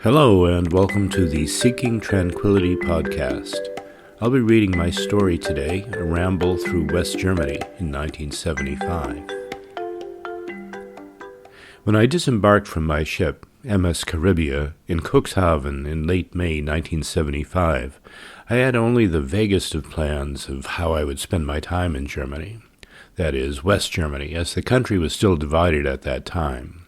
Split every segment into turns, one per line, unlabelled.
Hello and welcome to the Seeking Tranquility podcast. I'll be reading my story today, A Ramble Through West Germany in 1975. When I disembarked from my ship, MS Caribia, in Cuxhaven in late May 1975, I had only the vaguest of plans of how I would spend my time in Germany. That is, West Germany, as the country was still divided at that time.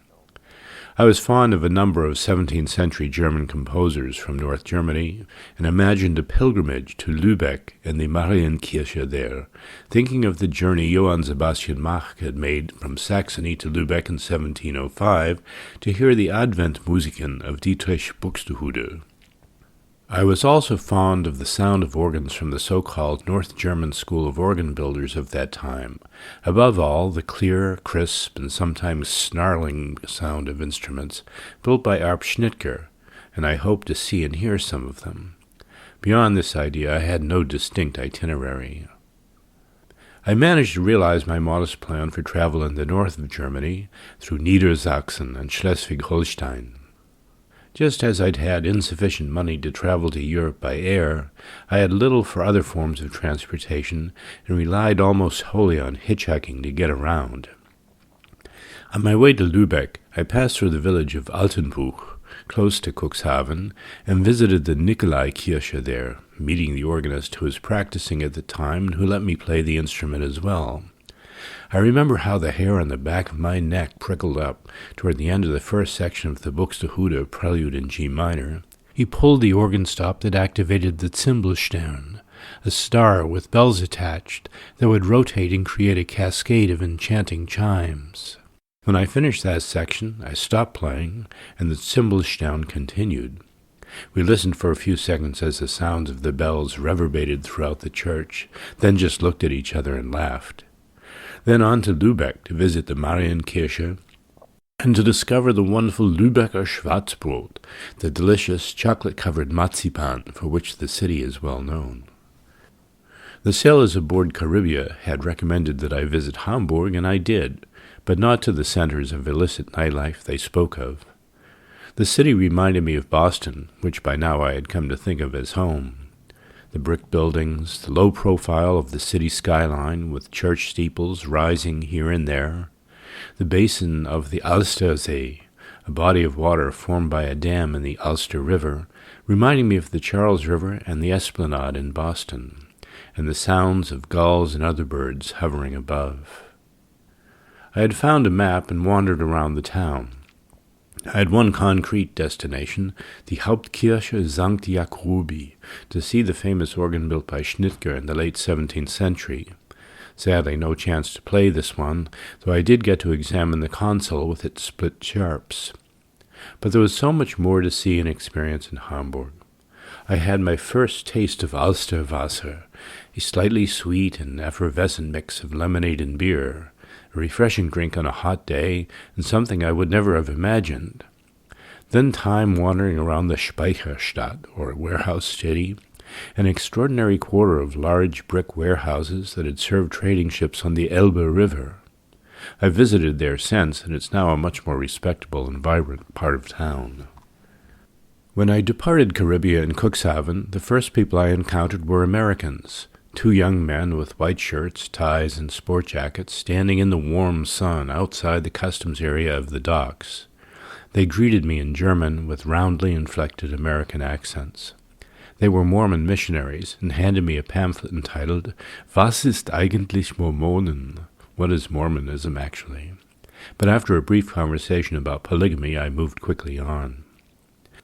I was fond of a number of 17th century German composers from North Germany and imagined a pilgrimage to Lübeck and the Marienkirche there, thinking of the journey Johann Sebastian Bach had made from Saxony to Lübeck in 1705 to hear the Adventmusiken of Dietrich Buxtehude. I was also fond of the sound of organs from the so-called North German school of organ builders of that time, above all the clear, crisp, and sometimes snarling sound of instruments built by Arp Schnitger, and I hoped to see and hear some of them. Beyond this idea, I had no distinct itinerary. I managed to realize my modest plan for travel in the north of Germany, through Niedersachsen and Schleswig-Holstein. Just as I'd had insufficient money to travel to Europe by air, I had little for other forms of transportation and relied almost wholly on hitchhiking to get around. On my way to Lübeck, I passed through the village of Altenbuch, close to Cuxhaven, and visited the Nikolaikirche there, meeting the organist who was practicing at the time and who let me play the instrument as well. I remember how the hair on the back of my neck prickled up toward the end of the first section of the Buxtehude prelude in G minor. He pulled the organ stop that activated the Zimbelstern, a star with bells attached that would rotate and create a cascade of enchanting chimes. When I finished that section, I stopped playing, and the Zimbelstern continued. We listened for a few seconds as the sounds of the bells reverberated throughout the church, then just looked at each other and laughed. Then on to Lübeck to visit the Marienkirche and to discover the wonderful Lübecker Schwarzbrot, the delicious chocolate-covered marzipan for which the city is well known. The sailors aboard Caribia had recommended that I visit Hamburg, and I did, but not to the centers of illicit nightlife they spoke of. The city reminded me of Boston, which by now I had come to think of as home. The brick buildings, the low profile of the city skyline with church steeples rising here and there, the basin of the Alstersee, a body of water formed by a dam in the Ulster River, reminding me of the Charles River and the Esplanade in Boston, and the sounds of gulls and other birds hovering above. I had found a map and wandered around the town. I had one concrete destination, the Hauptkirche St. Jacobi, to see the famous organ built by Schnitger in the late 17th century. Sadly, no chance to play this one, though I did get to examine the console with its split sharps. But there was so much more to see and experience in Hamburg. I had my first taste of Alsterwasser, a slightly sweet and effervescent mix of lemonade and beer, a refreshing drink on a hot day, and something I would never have imagined. Then time wandering around the Speicherstadt, or warehouse city, an extraordinary quarter of large brick warehouses that had served trading ships on the Elbe River. I've visited there since, and it's now a much more respectable and vibrant part of town. When I departed Caribia in Cuxhaven, the first people I encountered were Americans. 2 young men with white shirts, ties, and sport jackets standing in the warm sun outside the customs area of the docks. They greeted me in German with roundly inflected American accents. They were Mormon missionaries and handed me a pamphlet entitled Was ist eigentlich Mormonen? What is Mormonism, actually? But after a brief conversation about polygamy, I moved quickly on.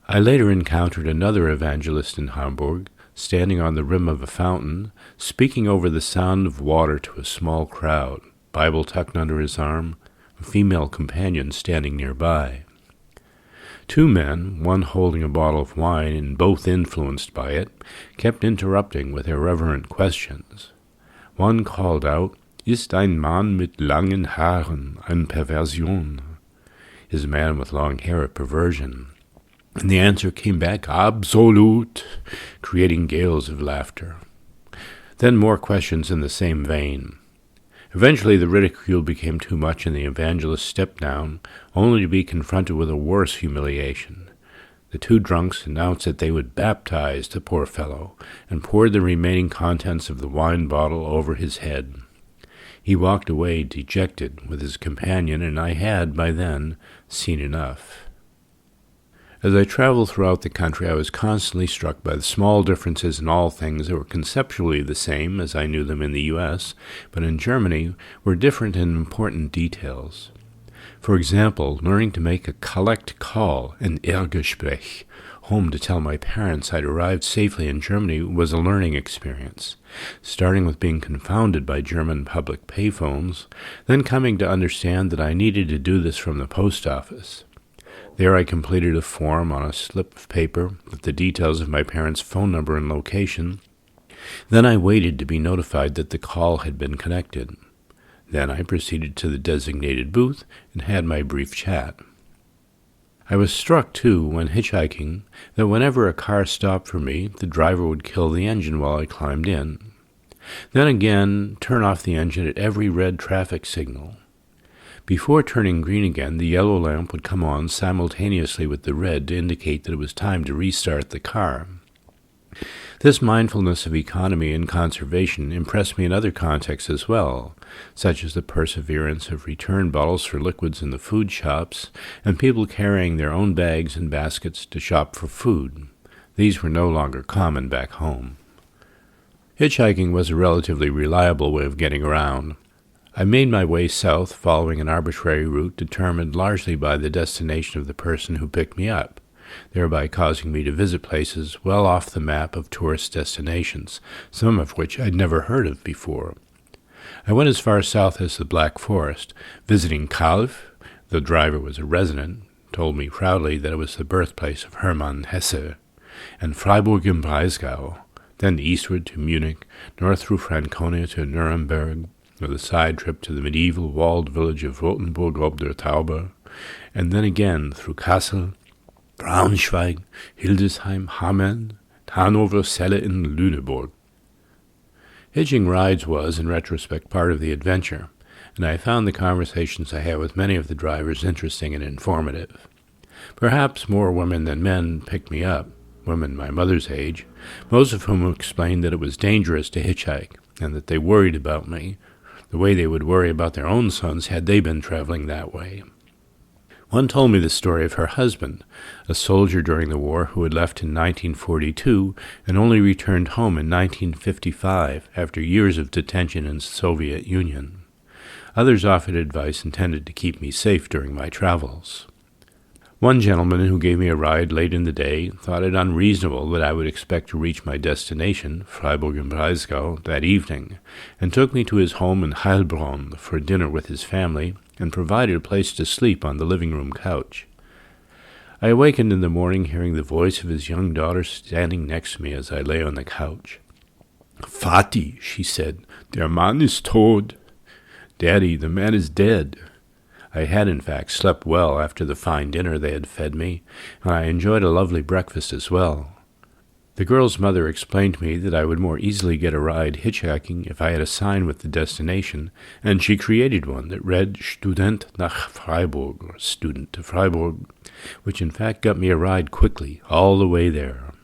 I later encountered another evangelist in Hamburg, standing on the rim of a fountain, speaking over the sound of water to a small crowd, Bible tucked under his arm, a female companion standing nearby. 2 men, one holding a bottle of wine and both influenced by it, kept interrupting with irreverent questions. One called out, Ist ein Mann mit langen Haaren eine Perversion? Is a man with long hair a perversion? And the answer came back, Absolut, creating gales of laughter. Then more questions in the same vein. Eventually the ridicule became too much and the evangelist stepped down, only to be confronted with a worse humiliation. The two drunks announced that they would baptize the poor fellow, and poured the remaining contents of the wine bottle over his head. He walked away dejected with his companion, and I had, by then, seen enough. As I traveled throughout the country, I was constantly struck by the small differences in all things that were conceptually the same as I knew them in the U.S., but in Germany were different in important details. For example, learning to make a collect call, an Ergespräch, home to tell my parents I'd arrived safely in Germany was a learning experience, starting with being confounded by German public payphones, then coming to understand that I needed to do this from the post office. There I completed a form on a slip of paper with the details of my parents' phone number and location. Then I waited to be notified that the call had been connected. Then I proceeded to the designated booth and had my brief chat. I was struck, too, when hitchhiking, that whenever a car stopped for me, the driver would kill the engine while I climbed in. Then again, turn off the engine at every red traffic signal. Before turning green again, the yellow lamp would come on simultaneously with the red to indicate that it was time to restart the car. This mindfulness of economy and conservation impressed me in other contexts as well, such as the perseverance of return bottles for liquids in the food shops and people carrying their own bags and baskets to shop for food. These were no longer common back home. Hitchhiking was a relatively reliable way of getting around. I made my way south following an arbitrary route determined largely by the destination of the person who picked me up, thereby causing me to visit places well off the map of tourist destinations, some of which I'd never heard of before. I went as far south as the Black Forest, visiting Calw. The driver was a resident, told me proudly that it was the birthplace of Hermann Hesse, and Freiburg im Breisgau, then eastward to Munich, north through Franconia to Nuremberg, with a side trip to the medieval walled village of Rothenburg ob der Tauber, and then again through Kassel, Braunschweig, Hildesheim, Hameln, Hanover, Celle, and Lüneburg. Hitching rides was, in retrospect, part of the adventure, and I found the conversations I had with many of the drivers interesting and informative. Perhaps more women than men picked me up, women my mother's age, most of whom explained that it was dangerous to hitchhike, and that they worried about me, the way they would worry about their own sons had they been traveling that way. One told me the story of her husband, a soldier during the war who had left in 1942 and only returned home in 1955 after years of detention in the Soviet Union. Others offered advice intended to keep me safe during my travels. One gentleman who gave me a ride late in the day thought it unreasonable that I would expect to reach my destination, Freiburg im Breisgau, that evening, and took me to his home in Heilbronn for dinner with his family and provided a place to sleep on the living room couch. I awakened in the morning hearing the voice of his young daughter standing next to me as I lay on the couch. "Vati," she said, "der Mann ist tot." "Daddy, the man is dead." I had, in fact, slept well after the fine dinner they had fed me, and I enjoyed a lovely breakfast as well. The girl's mother explained to me that I would more easily get a ride hitchhiking if I had a sign with the destination, and she created one that read Student nach Freiburg, or Student to Freiburg, which in fact got me a ride quickly, all the way there.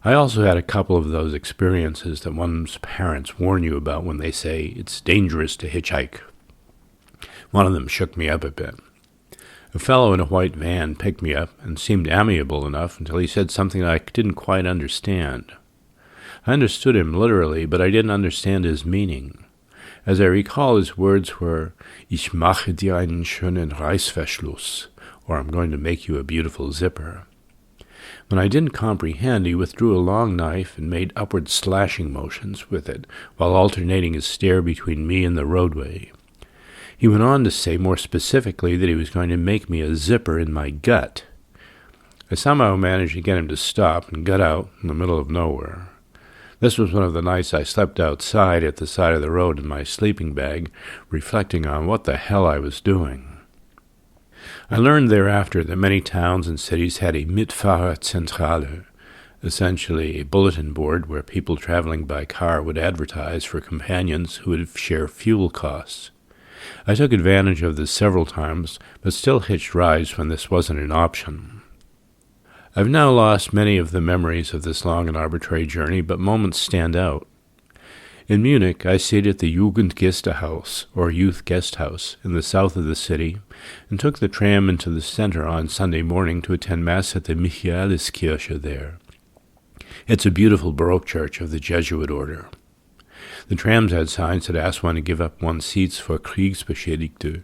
I also had a couple of those experiences that one's parents warn you about when they say it's dangerous to hitchhike. One of them shook me up a bit. A fellow in a white van picked me up and seemed amiable enough until he said something I didn't quite understand. I understood him literally, but I didn't understand his meaning. As I recall, his words were, "Ich mache dir einen schönen Reißverschluss," or "I'm going to make you a beautiful zipper." When I didn't comprehend, he withdrew a long knife and made upward slashing motions with it, while alternating his stare between me and the roadway. He went on to say more specifically that he was going to make me a zipper in my gut. I somehow managed to get him to stop and got out in the middle of nowhere. This was one of the nights I slept outside at the side of the road in my sleeping bag, reflecting on what the hell I was doing. I learned thereafter that many towns and cities had a Mitfahrerzentrale, essentially a bulletin board where people traveling by car would advertise for companions who would share fuel costs. I took advantage of this several times, but still hitched rides when this wasn't an option. I've now lost many of the memories of this long and arbitrary journey, but moments stand out. In Munich, I stayed at the Jugendgästehaus, or Youth Guest House, in the south of the city, and took the tram into the center on Sunday morning to attend Mass at the Michaeliskirche there. It's a beautiful Baroque church of the Jesuit order. The trams had signs that asked one to give up one's seats for Kriegsbeschädigte,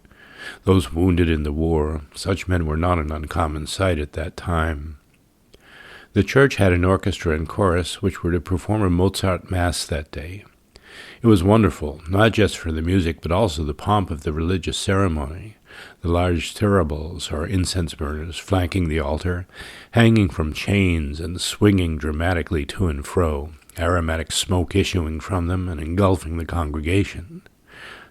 those wounded in the war. Such men were not an uncommon sight at that time. The church had an orchestra and chorus which were to perform a Mozart Mass that day. It was wonderful, not just for the music, but also the pomp of the religious ceremony. The large thuribles, or incense burners, flanking the altar, hanging from chains and swinging dramatically to and fro, aromatic smoke issuing from them and engulfing the congregation.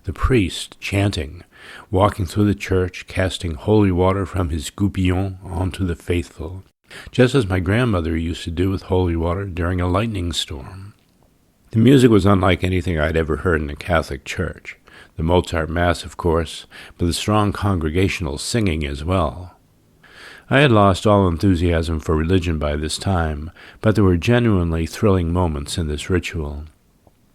The priest, chanting, walking through the church, casting holy water from his goupillon onto the faithful, just as my grandmother used to do with holy water during a lightning storm. The music was unlike anything I'd ever heard in a Catholic church. The Mozart Mass, of course, but the strong congregational singing as well. I had lost all enthusiasm for religion by this time, but there were genuinely thrilling moments in this ritual.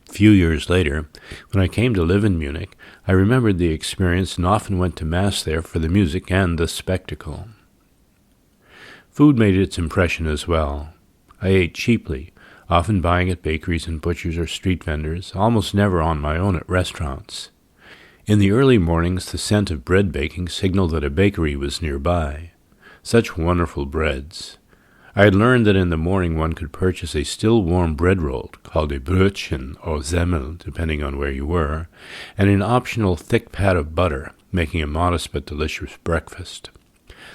A few years later, when I came to live in Munich, I remembered the experience and often went to Mass there for the music and the spectacle. Food made its impression as well. I ate cheaply, often buying at bakeries and butchers or street vendors, almost never on my own at restaurants. In the early mornings, the scent of bread baking signaled that a bakery was nearby. Such wonderful breads. I had learned that in the morning one could purchase a still warm bread roll, called a Brötchen or Semmel, depending on where you were, and an optional thick pat of butter, making a modest but delicious breakfast.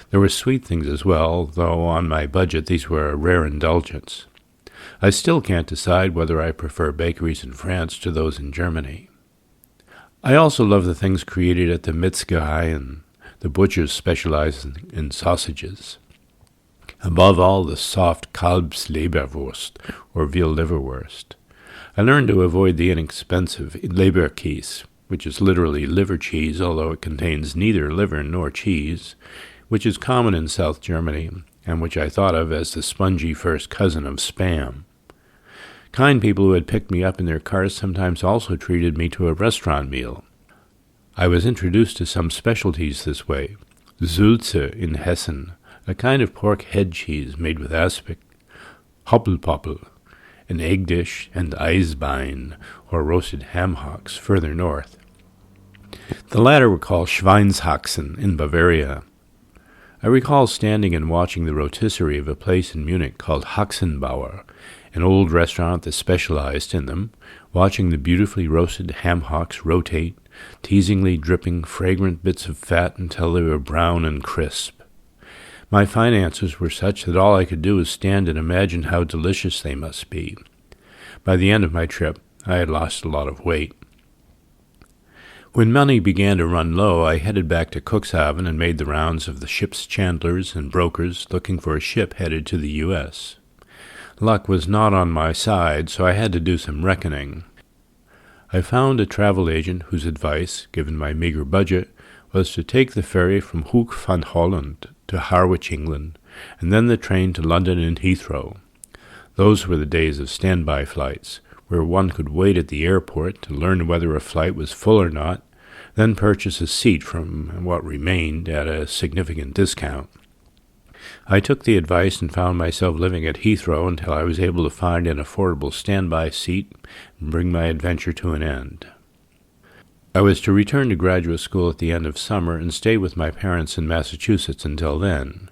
There were sweet things as well, though on my budget these were a rare indulgence. I still can't decide whether I prefer bakeries in France to those in Germany. I also love the things created at the Metzgerei, and the butchers specialize in sausages. Above all, the soft Kalbsleberwurst, or veal liverwurst. I learned to avoid the inexpensive Leberkäse, which is literally liver cheese, although it contains neither liver nor cheese, which is common in South Germany, and which I thought of as the spongy first cousin of Spam. Kind people who had picked me up in their cars sometimes also treated me to a restaurant meal. I was introduced to some specialties this way. Sülze in Hessen, a kind of pork head cheese made with aspic, Hoppelpoppel, an egg dish, and Eisbein, or roasted ham hocks, further north. The latter were called Schweinshaxen in Bavaria. I recall standing and watching the rotisserie of a place in Munich called Haxenbauer, an old restaurant that specialized in them, watching the beautifully roasted ham hocks rotate, teasingly dripping fragrant bits of fat until they were brown and crisp. My finances were such that all I could do was stand and imagine how delicious they must be. By the end of my trip, I had lost a lot of weight. When money began to run low, I headed back to Cuxhaven and made the rounds of the ship's chandlers and brokers looking for a ship headed to the U.S. Luck was not on my side, so I had to do some reckoning. I found a travel agent whose advice, given my meager budget, was to take the ferry from Hoek van Holland to Harwich, England, and then the train to London and Heathrow. Those were the days of standby flights, where one could wait at the airport to learn whether a flight was full or not, then purchase a seat from what remained at a significant discount. I took the advice and found myself living at Heathrow until I was able to find an affordable standby seat and bring my adventure to an end. I was to return to graduate school at the end of summer and stay with my parents in Massachusetts until then.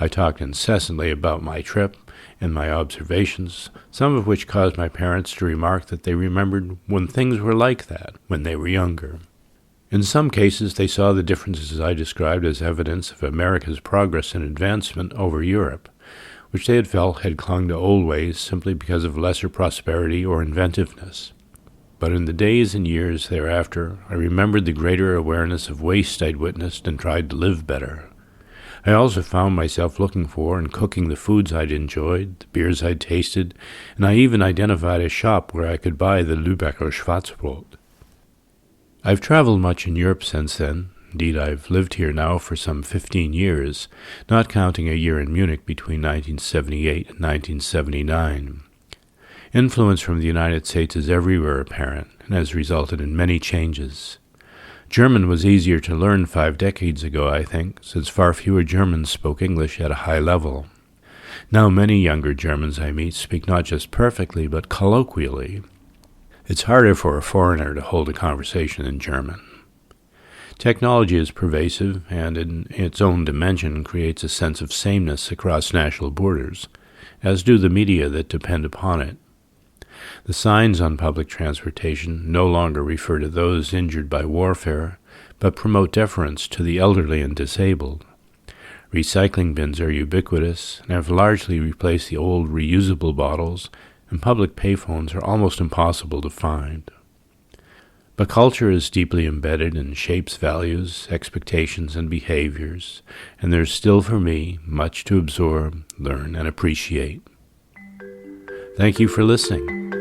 I talked incessantly about my trip and my observations, some of which caused my parents to remark that they remembered when things were like that when they were younger. In some cases, they saw the differences I described as evidence of America's progress and advancement over Europe, which they had felt had clung to old ways simply because of lesser prosperity or inventiveness. But in the days and years thereafter, I remembered the greater awareness of waste I'd witnessed and tried to live better. I also found myself looking for and cooking the foods I'd enjoyed, the beers I'd tasted, and I even identified a shop where I could buy the Lübecker Schwarzbrot. I've traveled much in Europe since then, Indeed, I've lived here now for some 15 years, not counting a year in Munich between 1978 and 1979. Influence from the United States is everywhere apparent and has resulted in many changes. German was easier to learn 5 decades ago, I think, since far fewer Germans spoke English at a high level. Now many younger Germans I meet speak not just perfectly, but colloquially. It's harder for a foreigner to hold a conversation in German. Technology is pervasive and in its own dimension creates a sense of sameness across national borders, as do the media that depend upon it. The signs on public transportation no longer refer to those injured by warfare, but promote deference to the elderly and disabled. Recycling bins are ubiquitous and have largely replaced the old reusable bottles, and public payphones are almost impossible to find. But culture is deeply embedded and shapes values, expectations, and behaviors, and there's still for me much to absorb, learn, and appreciate. Thank you for listening.